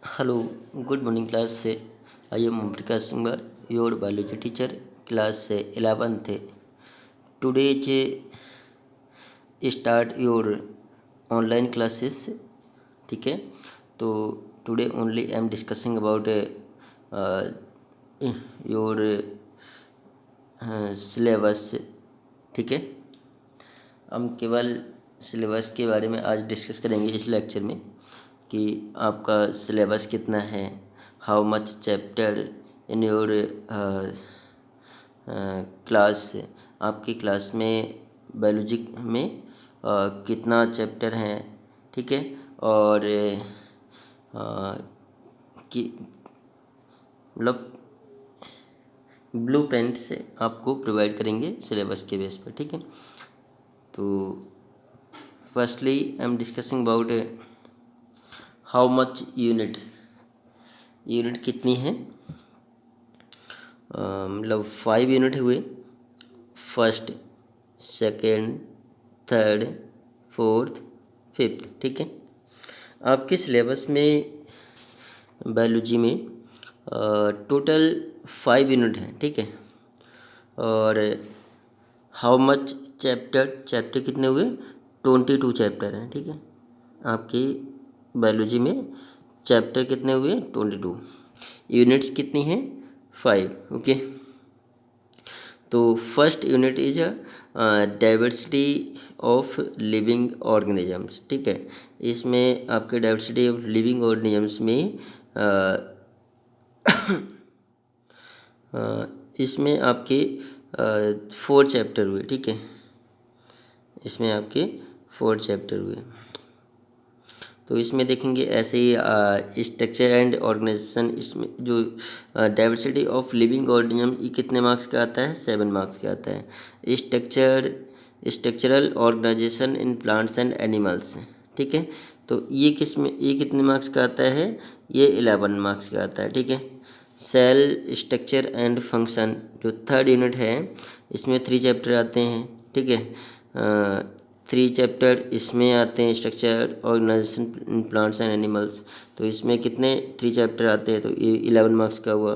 Hello, good morning class. I am Prakash Singh, your biology teacher, class 11th. Today start your online classes. ठीक है, तो today only I am discussing about your syllabus. ठीक है, हम केवल syllabus के बारे में आज डिस्कस करेंगे इस लेक्चर में कि आपका सिलेबस कितना है, how much chapter in your class. आपकी क्लास में बायोलॉजी में कितना चैप्टर है. ठीक है, और कि मतलब ब्लू प्रिंट से आपको प्रोवाइड करेंगे सिलेबस के बेस पर. ठीक है, तो firstly I am discussing about how much unit कितनी है. मतलब 5 यूनिट हुए, first, second, third, fourth, fifth. ठीक है, आपके सिलेबस में बायोलॉजी में टोटल 5 यूनिट हैं. ठीक है, और हाउ मच चैप्टर कितने हुए, 22 चैप्टर हैं. ठीक है, आपकी बायोलॉजी में चैप्टर कितने हुए, 22. यूनिट्स कितनी हैं, 5. ओके, तो first unit is diversity of living organisms. ठीक है, इसमें आपके डाइवर्सिटी ऑफ लिविंग ऑर्गेनिजम्स में इसमें आपके 4 चैप्टर हुए. ठीक है, इसमें आपके 4 चैप्टर हुए. तो इसमें देखेंगे ऐसे ही स्ट्रक्चर एंड ऑर्गेनाइजेशन. इसमें जो डाइवर्सिटी ऑफ लिविंग ऑर्गेनिज्म ये कितने मार्क्स का आता है, 7 मार्क्स का आता है. Structural organisation in plants and animals. ठीक है, तो ये कितने मार्क्स का आता है, ये 11 मार्क्स का आता है. ठीक है, सेल स्ट्रक्चर एंड फंक्शन जो थर्ड यूनिट है, इसमें 3 चैप्टर आते हैं. ठीक है, 3 चैप्टर इसमें आते हैं, structure organisation in plants and animals. तो इसमें कितने 3 चैप्टर आते हैं, तो ये 11 मार्क्स का हुआ.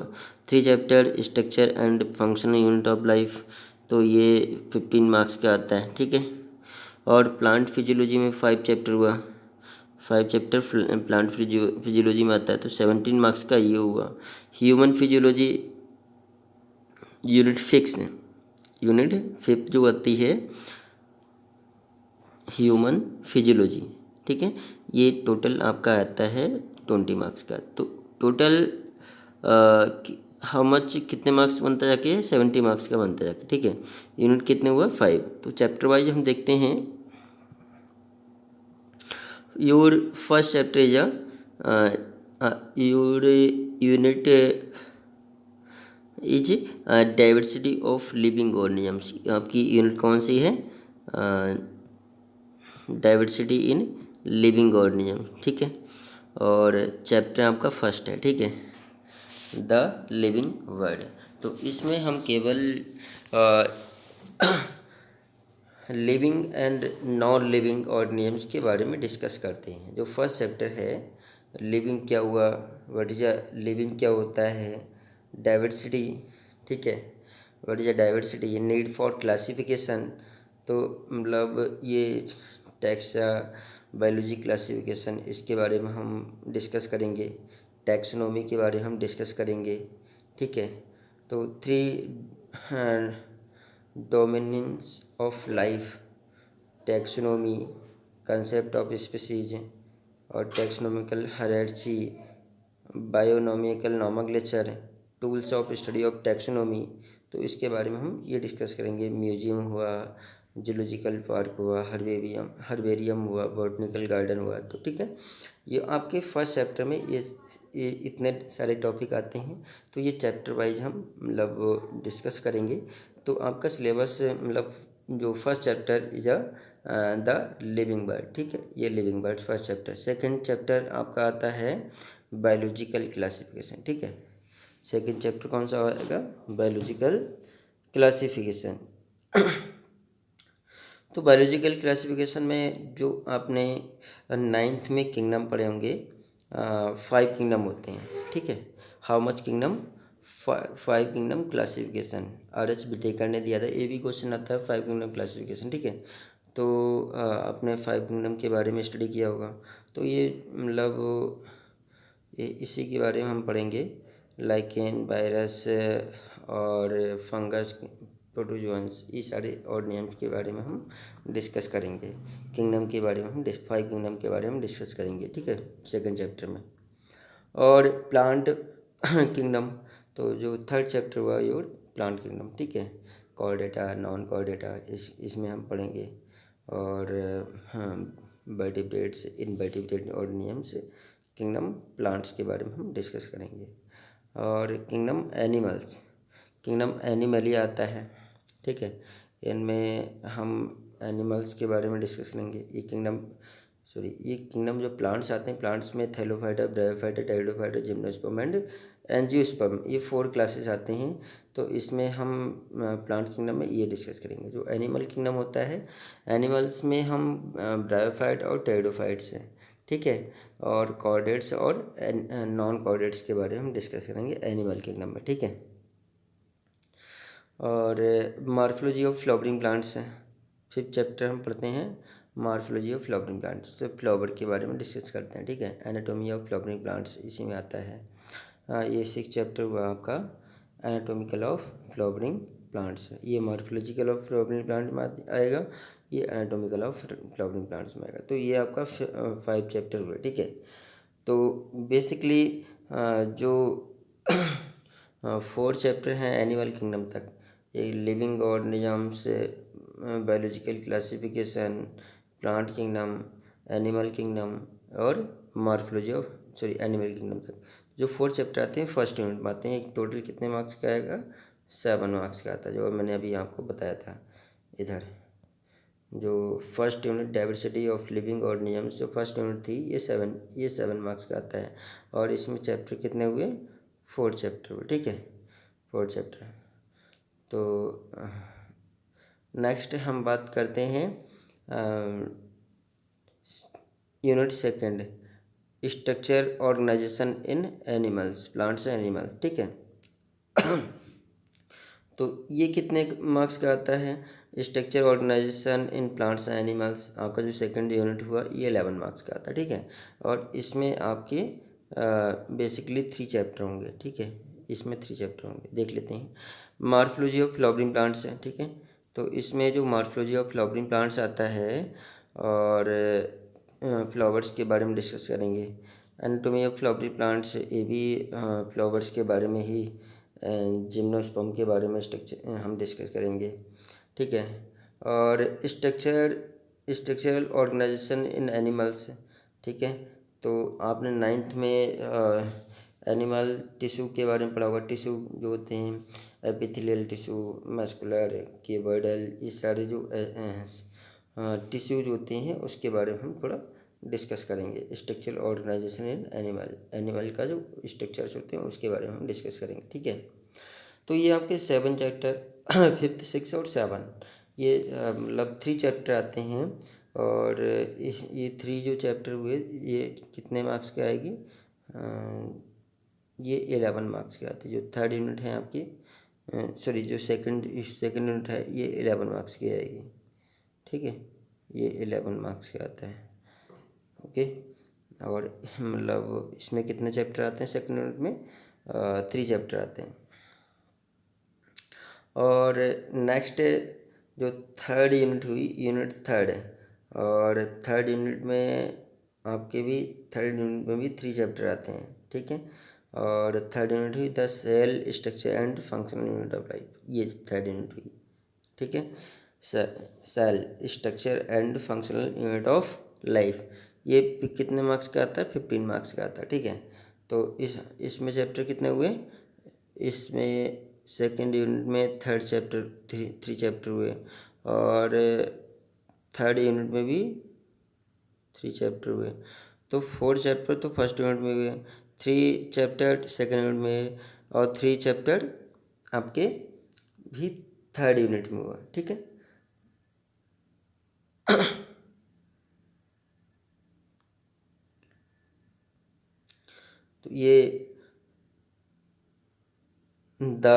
3 chapter structure and functional unit of life, तो ये 15 मार्क्स का आता है. ठीक है, और प्लांट फिजियोलॉजी में 5 चैप्टर हुआ. 5 चैप्टर प्लांट फिजियोलॉजी में आता है, तो 17 मार्क्स का ये हुआ. ह्यूमन फिजियोलॉजी यूनिट फिफ्थ जो आती है, ह्यूमन फिजियोलॉजी. ठीक है, ये टोटल आपका आता है 20 मार्क्स का. तो टोटल हाउ मच कितने मार्क्स बनता जाके, 70 मार्क्स का बनता जाके. ठीक है, यूनिट कितने हुआ, 5. तो चैप्टर वाइज हम देखते हैं. Your first chapter is your unit is diversity of living organisms. आपकी यूनिट कौन सी है, डाइवर्सिटी इन लिविंग ऑर्गेनिज्म. ठीक है, और चैप्टर आपका फर्स्ट है. ठीक है, द लिविंग वर्ल्ड. तो इसमें हम केवल living and non living organisms के बारे में डिस्कस करते हैं. जो फर्स्ट चैप्टर है, लिविंग क्या हुआ, व्हाट इज अ लिविंग क्या होता है, डाइवर्सिटी. ठीक है, what is a diversity, need for classification. तो मतलब ये टैक्सा बायोलॉजी क्लासिफिकेशन, इसके बारे में हम डिस्कस करेंगे. टैक्सोनॉमी के बारे में हम डिस्कस करेंगे. ठीक है, तो 3 dominance of life, taxonomy, concept of species और taxonomical hierarchy, binomial nomenclature, tools of study of taxonomy. तो इसके बारे में हम ये डिस्कस करेंगे. म्यूजियम हुआ, जूलॉजिकल पार्क हुआ, हर्बेरियम हुआ, बॉटनिकल गार्डन हुआ. तो ठीक है, ये आपके फर्स्ट चैप्टर में ये इतने सारे टॉपिक आते हैं. तो ये चैप्टर वाइज हम मतलब डिस्कस करेंगे. तो आपका सिलेबस मतलब जो first chapter is the living bird. ठीक है, ये living bird first chapter. Second chapter आपका आता है बायोलॉजिकल क्लासिफिकेशन. ठीक है, सेकंड चैप्टर कौन सा आएगा, बायोलॉजिकल क्लासिफिकेशन. तो बायोलॉजिकल क्लासिफिकेशन में जो आपने 9th में किंगडम पढ़े होंगे, फाइव किंगडम होते हैं, ठीक है। How much kingdom, five kingdom classification, RHBTEकर ने दिया था, ये भी क्वेश्चन आता है फाइव किंगडम क्लासिफिकेशन, ठीक है। तो आपने फाइव किंगडम के बारे में स्टडी किया होगा, तो ये मतलब इसी के बारे में हम पढ़ेंगे। लाइकेन, वायरस और फंगस, प्रोटोजोअन्स, ये सारे और नेम्स के बारे में हम डिस्कस करेंगे। किंगडम के बारे में हम फाइव किंगडम के बारे में डिस्कस करेंगे, ठीक है, सेकंड चैप्टर में। और प्लांट किंगडम, तो जो थर्ड चैप्टर हुआ योर प्लांट किंगडम, ठीक है। कॉर्डेटा, नॉन कॉर्डेटा, इसमें हम पढ़ेंगे। और हाँ, vertebrates, invertebrate organisms, kingdom plants के बारे में हम डिस्कस करेंगे। और किंगडम एनिमल्स, किंगडम एनिमल ही आता है, ठीक है। इनमें हम एनिमल्स के बारे में डिस्कस करेंगे। ये किंगडम जो प्लांट्स आते हैं, प्लांट्स में Thallophyta, bryophyta, pteridophyta, gymnosperm and angiosperm, ये 4 क्लासेस आते हैं। तो इसमें हम प्लांट किंगडम में ये डिस्कस करेंगे। जो एनिमल किंगडम होता है, एनिमल्स में हम ब्रायोफाइट और टेरिडोफाइट्स हैं, ठीक है। और कॉर्डेट्स और नॉन कॉर्डेट्स के बारे में हम डिस्कस करेंगे एनिमल किंगडम में, ठीक है। और मॉर्फोलॉजी ऑफ फ्लावरिंग प्लांट्स हैं, फिफ्थ चैप्टर हम पढ़ते हैं मॉर्फोलॉजी ऑफ फ्लावरिंग प्लांट्स, तो फ्लावर के बारे में डिस्कस करते हैं, ठीक है। एनाटॉमी ऑफ फ्लावरिंग प्लांट्स इसी में आता है। ये सिक्स चैप्टर हुआ आपका एनाटॉमिकल ऑफ फ्लावरिंग प्लांट्स, ये मॉर्फोलॉजिकल ऑफ फ्लावरिंग प्लांट में आएगा, ये एनाटॉमिकल ऑफ फ्लावरिंग प्लांट्स में आएगा। तो ये आपका 5 चैप्टर हुए, ठीक है। तो बेसिकली जो 4 चैप्टर हैं एनिमल किंगडम तक, ये living organisms, biological classification, plant kingdom, animal kingdom और मॉर्फोलॉजी ऑफ एनिमल किंगडम तक जो 4 चैप्टर आते हैं फर्स्ट यूनिट में आते हैं। एक टोटल कितने मार्क्स का आएगा, 7 मार्क्स का आता है, जो मैंने अभी आपको बताया था। इधर जो first unit diversity of living organisms, जो फर्स्ट यूनिट थी, ये 7 मार्क्स का आता है। और इसमें चैप्टर कितने हुए, 4 चैप्टर हुए, ठीक है, 4 चैप्टर। तो नेक्स्ट हम बात करते हैं unit second, structure organisation in animals, plants animal, ठीक है। तो ये कितने मार्क्स का आता है, structure organisation in plants and animals, आपका जो सेकंड यूनिट हुआ ये 11 मार्क्स का आता है, ठीक है। और इसमें आपके बेसिकली 3 चैप्टर होंगे, ठीक है, इसमें 3 चैप्टर होंगे, देख लेते हैं। मॉर्फोलॉजी ऑफ फ्लावरिंग प्लांट्स है, ठीक है। तो इसमें जो मॉर्फोलॉजी ऑफ फ्लावरिंग प्लांट्स आता है और फ्लावर्स के बारे में डिस्कस करेंगे। एनाटॉमी ऑफ फ्लावरिंग प्लांट्स, ये भी फ्लावर्स के बारे में ही, जिम्नोस्पर्म के बारे में स्ट्रक्चर हम डिस्कस करेंगे, ठीक है। और स्ट्रक्चरल ऑर्गेनाइजेशन इन एनिमल्स, ठीक है। तो आपने 9th में एनिमल टिश्यू के बारे में पढ़ा होगा। टिश्यू जो होते हैं, एपिथेलियल टिश्यू, मस्कुलर, क्यूबॉइडल, ये सारे जो टिश्यू जो होते हैं उसके बारे में हम थोड़ा डिस्कस करेंगे। स्ट्रक्चरल ऑर्गेनाइजेशन इन एनिमल का जो स्ट्रक्चर्स होते हैं उसके बारे में हम डिस्कस करेंगे, ठीक है। तो ये आपके 7 चैप्टर 5th 6 और 7, ये मतलब 3 चैप्टर आते हैं। और ये 3 जो चैप्टर हुए ये कितने मार्क्स के आएगी, ये 11 मार्क्स के आते हैं। जो थर्ड यूनिट है आपकी, जो सेकंड यूनिट है ये 11 मार्क्स की आएगी, ठीक है, ये 11 मार्क्स के आता है, ओके। और मतलब इसमें कितने चैप्टर आते हैं सेकंड यूनिट में, 3 चैप्टर आते हैं। और नेक्स्ट जो थर्ड यूनिट हुई, यूनिट थर्ड, और थर्ड यूनिट में आपके भी थर्ड यूनिट में भी 3 चैप्टर आते हैं, ठीक है। और थर्ड यूनिट हुई the cell structure and functional unit of life, ये थर्ड यूनिट हुई, ठीक है। Cell structure and functional unit of life, ये कितने मार्क्स का आता है, 15 मार्क्स का आता है, ठीक है। तो इसमें चैप्टर कितने हुए, इसमें सेकेंड यूनिट में थर्ड चैप्टर, थ्री चैप्टर हुए। और थर्ड यूनिट में भी 3 चैप्टर हुए। तो 4 चैप्टर तो फर्स्ट यूनिट में हुए, 3 चैप्टर सेकेंड यूनिट में, और 3 चैप्टर आपके भी थर्ड यूनिट में हुआ, ठीक है। तो ये द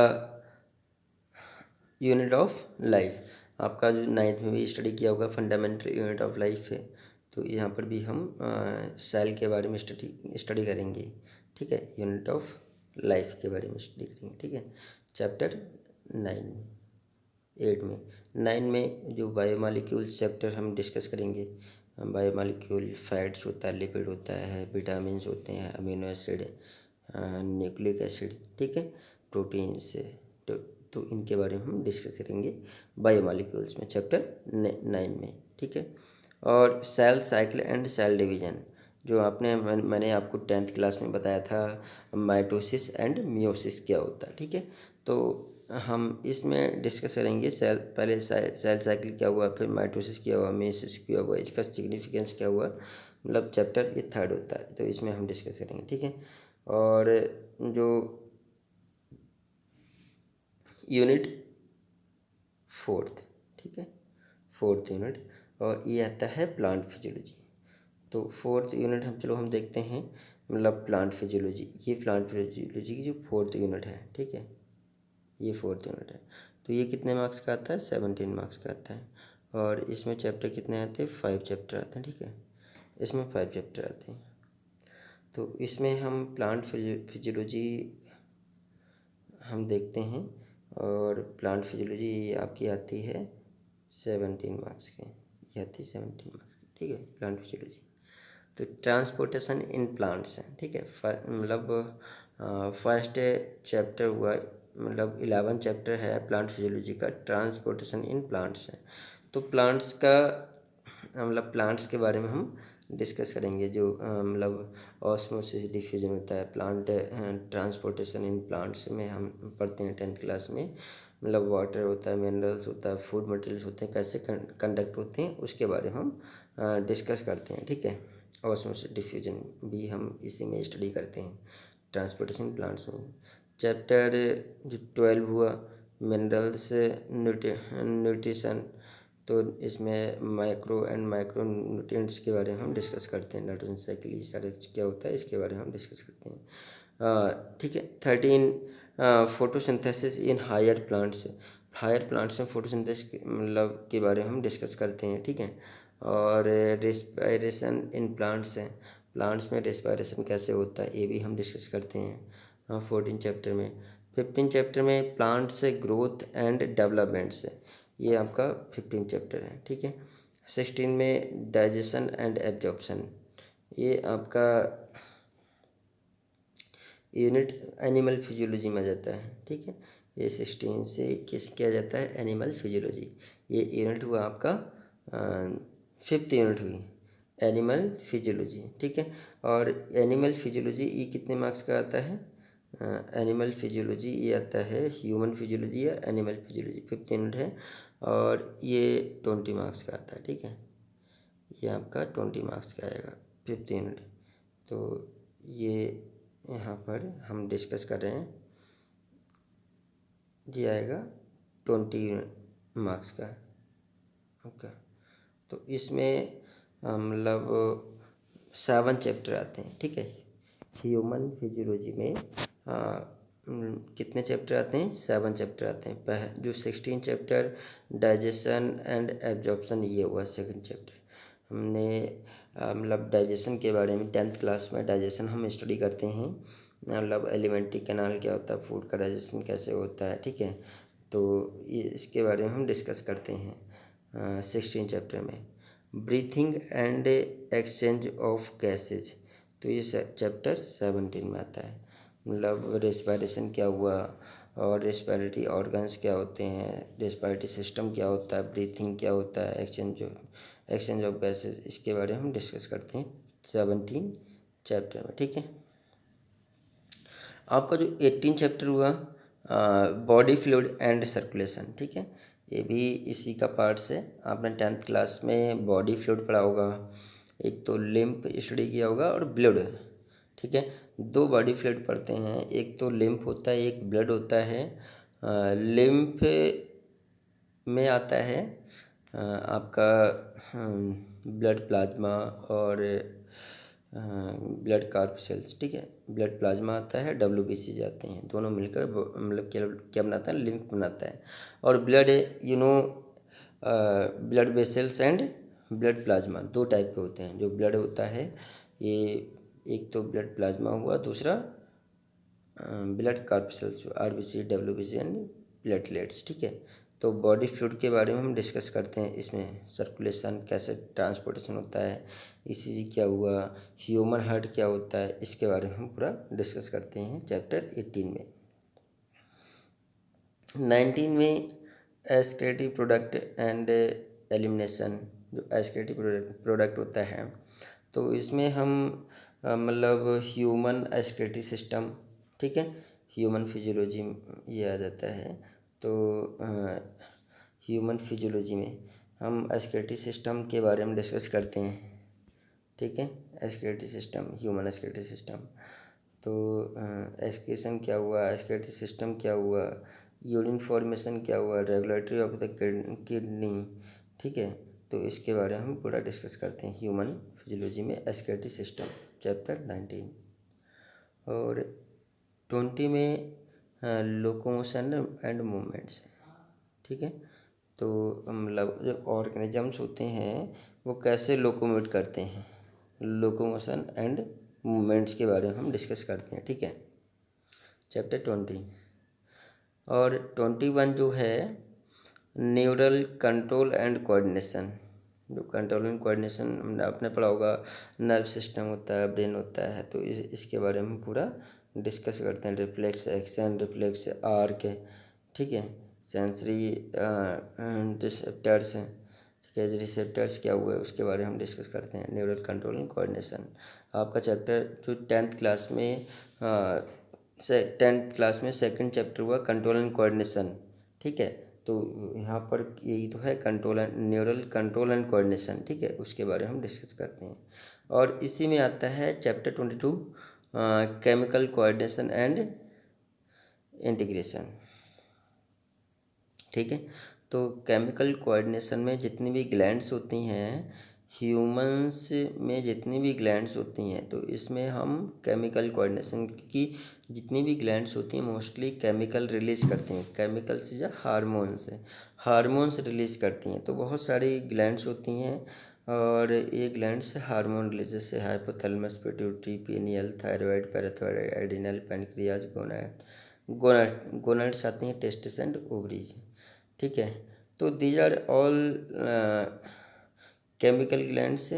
यूनिट ऑफ लाइफ आपका जो नाइन्थ में भी स्टडी किया होगा, फंडामेंटल यूनिट ऑफ लाइफ है। तो यहाँ पर भी हम सेल के बारे में स्टडी करेंगे, ठीक है, यूनिट ऑफ लाइफ के बारे में स्टडी करेंगे, ठीक है, चैप्टर 9 8 में। 9 में जो बायोमॉलिक्यूल्स चैप्टर हम डिस्कस करेंगे। बायोमॉलिक्यूल फैट्स होता है, लिपिड होता है, विटामिन्स होते हैं, अमीनो एसिड, न्यूक्लिक एसिड, ठीक है, प्रोटीन्स, तो तो इनके बारे में हम डिस्कस करेंगे बायोमॉलिक्यूल्स में चैप्टर 9 में, ठीक है। और cell cycle and cell division जो मैंने आपको 10th क्लास में बताया था, माइटोसिस एंड मियोसिस क्या होता है, ठीक है। तो हम इसमें डिस्कस करेंगे पहले सेल साइकिल क्या हुआ, फिर माइटोसिस क्या हुआ, मियोसिस क्या हुआ, इसका सिग्निफिकेंस क्या हुआ, मतलब चैप्टर ये 3rd होता है, तो इसमें हम डिस्कस करेंगे, ठीक है। और जो यूनिट 4th, ठीक है, 4th यूनिट, और ये आता है प्लांट फिजियोलॉजी। तो 4th यूनिट हम देखते हैं, मतलब प्लांट फिजियोलॉजी, ये प्लांट फिजियोलॉजी की जो 4th यूनिट है, ठीक है, ये 4th यूनिट है। तो ये कितने मार्क्स का आता है, 17 मार्क्स का आता है। और इसमें चैप्टर कितने आते हैं, 5 चैप्टर आते हैं, ठीक है, इसमें 5 चैप्टर आते हैं। तो इसमें हम प्लांट फिजियोलॉजी हम देखते हैं, और प्लांट फिजियोलॉजी आपकी आती है 17 मार्क्स की, ये आती है 17 मार्क्स की, ठीक है, प्लांट फिजियोलॉजी। तो ट्रांसपोर्टेशन इन प्लांट्स है, ठीक है, मतलब फर्स्ट चैप्टर हुआ, मतलब 11 चैप्टर है प्लांट फिजियोलॉजी का, ट्रांसपोर्टेशन इन प्लांट्स है। तो प्लांट्स का मतलब प्लांट्स के बारे में हम डिस्कस करेंगे, जो मतलब ऑस्मोसिस डिफ्यूजन होता है, प्लांट ट्रांसपोर्टेशन इन प्लांट्स में हम पढ़ते हैं 10th क्लास में, मतलब वाटर होता है, मिनरल्स होता है, फूड मटेरियल्स होते हैं, कैसे कंडक्ट होते हैं, उसके बारे में हम डिस्कस करते हैं, ठीक है। ऑस्मोसिस डिफ्यूजन भी हम इसी में स्टडी करते हैं, ट्रांसपोर्टेशन प्लांट्स में। चैप्टर जो 12 हुआ, मिनरल्स न्यूट्रिशन, तो इसमें माइक्रो एंड माइक्रो न्यूट्रिएंट्स के बारे में हम डिस्कस करते हैं, नाइट्रोजन साइकिल ये सारा क्या होता है, इसके बारे में हम डिस्कस करते हैं, ठीक है। 13 photosynthesis in higher plants, higher plants में फोटोसिंथेसिस मतलब के बारे में हम डिस्कस करते हैं, ठीक है। और रेस्पायरेशन इन प्लांट्स है, प्लांट्स में रेस्पायरेशन कैसे होता है ये भी हम डिस्कस करते हैं 14 चैप्टर में। 15 चैप्टर में प्लांट्स ग्रोथ एंड डेवलपमेंट्स है, ये आपका 15 चैप्टर है, ठीक है। 16 में डाइजेशन एंड एब्जॉर्प्शन, ये आपका यूनिट एनिमल फिजियोलॉजी में जाता है, ठीक है। ये 16 से किस किया जाता है, एनिमल फिजियोलॉजी, ये यूनिट हुआ आपका 5th यूनिट हुई एनिमल फिजियोलॉजी, ठीक है। और एनिमल फिजियोलॉजी ये कितने मार्क्स का आता है, एनिमल फिजियोलॉजी ये आता है ह्यूमन फिजियोलॉजी या एनिमल फिजियोलॉजी, 5th यूनिट है, और ये 20 मार्क्स का आता है, ठीक है, ये आपका 20 मार्क्स का आएगा 5th यूनिट। तो ये यहाँ पर हम डिस्कस कर रहे हैं, ये आएगा 20 मार्क्स का, ओके। तो इसमें मतलब 7 चैप्टर आते हैं, ठीक है, ह्यूमन फिजियोलॉजी में कितने चैप्टर आते हैं, 7 चैप्टर आते हैं। जो 16 चैप्टर डाइजेशन एंड एब्जॉर्प्शन, ये हुआ 2nd चैप्टर। हमने मतलब डाइजेशन के बारे में 10th क्लास में डाइजेशन हम स्टडी करते हैं, मतलब एलिमेंट्री कैनाल क्या होता है, फूड का डाइजेशन कैसे होता है, ठीक है। तो ये इसके बारे में हम डिस्कस करते हैं 16 चैप्टर में। Breathing and exchange of gases, तो ये चैप्टर 17 में आता है, मतलब रेस्पिरेशन क्या हुआ, और रेस्पिरेटरी ऑर्गन्स क्या होते हैं, रेस्पिरेटरी सिस्टम क्या होता है, ब्रीथिंग क्या होता है, एक्सचेंज ऑफ गैसेज, इसके बारे में हम डिस्कस करते हैं 17 चैप्टर में, ठीक है। आपका जो 18 चैप्टर हुआ बॉडी फ्लूइड एंड सर्कुलेशन, ठीक है, ये भी इसी का पार्ट्स है। आपने 10th क्लास में बॉडी फ्लूइड पढ़ा होगा, एक तो लिम्फ स्टडी किया होगा और ब्लड, ठीक है। 2 बॉडी फ्लूइड पढ़ते हैं, एक तो लिम्फ होता है, एक ब्लड होता है। लिम्फ में आता है आपका ब्लड प्लाज्मा और ब्लड कार्पसेल्स, ठीक है, ब्लड प्लाज्मा आता है, WBC जाते हैं, दोनों मिलकर मतलब क्या क्या बनाता है, लिम्फ बनाता है। और blood blood vessels and blood plasma दो टाइप के होते हैं। जो ब्लड होता है ये एक तो ब्लड प्लाज्मा हुआ, दूसरा blood corpuscles, RBC, WBC and platelets, ठीक है। तो बॉडी फ्लूइड के बारे में हम डिस्कस करते हैं। इसमें सर्कुलेशन कैसे ट्रांसपोर्टेशन होता है, ECG क्या हुआ, ह्यूमन हार्ट क्या होता है, इसके बारे में हम पूरा डिस्कस करते हैं चैप्टर 18 में। 19 में एक्सक्रीटिव प्रोडक्ट एंड एलिमिनेशन। जो एक्सक्रीटिव प्रोडक्ट होता है तो इसमें हम मतलब ह्यूमन एक्सक्रीटिव सिस्टम, ठीक है, ह्यूमन फिजियोलॉजी ये आ जाता है। तो ह्यूमन फिजियोलॉजी में हम एक्सक्रीटिव सिस्टम के बारे में डिस्कस करते हैं, ठीक है। Excretive system, human excretive system. तो एक्सक्रीशन क्या हुआ, एक्सक्रीटिव सिस्टम क्या हुआ, यूरिन फॉर्मेशन क्या हुआ, रेगुलेटरी ऑफ द किडनी, ठीक है। तो इसके बारे में हम पूरा डिस्कस करते हैं ह्यूमन फिजियोलॉजी में एक्सक्रीटिव सिस्टम, चैप्टर 19। और 20 में लोकोमोशन एंड मूवमेंट्स, ठीक है। तो मतलब जो ऑर्गेनिजम्स होते हैं वो कैसे लोकोमोट करते हैं, लोकोमोशन एंड मूवमेंट्स के बारे में हम डिस्कस करते हैं, ठीक है, चैप्टर 20। और 21 जो है न्यूरल कंट्रोल एंड कोऑर्डिनेशन। जो कंट्रोल एंड कोऑर्डिनेशन हमने आपने पढ़ा होगा, नर्व सिस्टम होता है, ब्रेन होता है, तो इसके बारे में पूरा डिस्कस करते हैं। रिफ्लेक्स एक्शन, रिफ्लेक्स आर्क, ठीक है, सेंसरी रिसेप्टर्स, ठीक है, रिसेप्टर्स क्या हुआ है उसके बारे में हम डिस्कस करते हैं। न्यूरल कंट्रोल एंड कोऑर्डिनेशन आपका चैप्टर जो 10th क्लास में 10th क्लास में सेकंड चैप्टर हुआ, कंट्रोल एंड कोऑर्डिनेशन, ठीक है। तो यहाँ पर यही तो है, control and neural control and coordination, ठीक है, उसके बारे में हम डिस्कस करते हैं। और इसी में आता है chapter 22 chemical coordination and integration, ठीक है। तो केमिकल कोऑर्डिनेशन में जितनी भी ग्लैंड्स होती हैं, ह्यूमंस में जितनी भी ग्लैंड्स होती हैं, तो इसमें हम केमिकल कोऑर्डिनेशन की जितनी भी ग्लैंड्स होती हैं मोस्टली केमिकल रिलीज करती हैं। केमिकल्स या हार्मोन्स रिलीज करती हैं। तो बहुत सारी ग्लैंड्स होती हैं और ये ग्लैंड्स हार्मोन रिलीज, जैसे hypothalamus, pituitary, pineal, thyroid, parathyroid, adrenal, pancreas, gonads आती हैं, टेस्टिस एंड ओवरीज, ठीक है। तो these are all chemical glands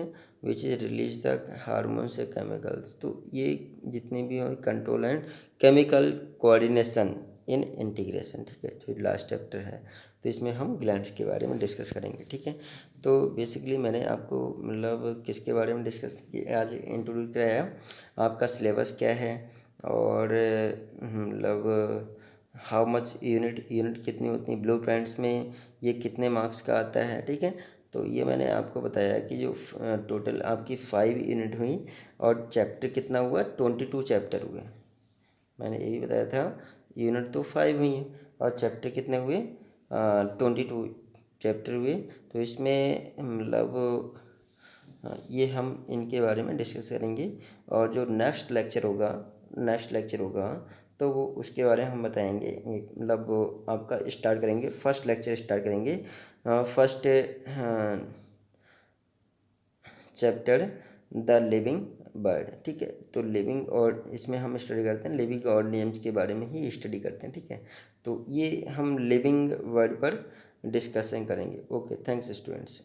which is release the hormones या केमिकल्स। तो ये जितने भी हो control and chemical coordination in integration, ठीक है, जो लास्ट चैप्टर है। तो इसमें हम ग्लैंड्स के बारे में डिस्कस करेंगे, ठीक है। तो बेसिकली मैंने आपको मतलब किसके बारे में डिस्कस किया आज इंट्रोड्यूस कराया, आपका सिलेबस क्या है और मतलब हाउ मच यूनिट कितनी होती है, ब्लू प्रिंट्स में ये कितने मार्क्स का आता है, ठीक है। तो ये मैंने आपको बताया कि जो टोटल आपकी 5 यूनिट हुई और चैप्टर कितना हुआ, 22 चैप्टर हुए। मैंने यही बताया था, यूनिट तो 5 हुई हैं और चैप्टर कितने हुए, 22 चैप्टर हुए। तो इसमें मतलब ये हम इनके बारे में डिस्कस करेंगे। और जो नेक्स्ट लेक्चर होगा तो वो उसके बारे में हम बताएंगे। मतलब वो आपका स्टार्ट करेंगे, फर्स्ट लेक्चर स्टार्ट करेंगे, first chapter the living bird, ठीक है। तो लिविंग और इसमें हम स्टडी करते हैं लिविंग ऑर्गेनिजम्स के बारे में ही स्टडी करते हैं, ठीक है। तो ये हम लिविंग वर्ड पर डिस्कशन करेंगे। Okay, thanks students.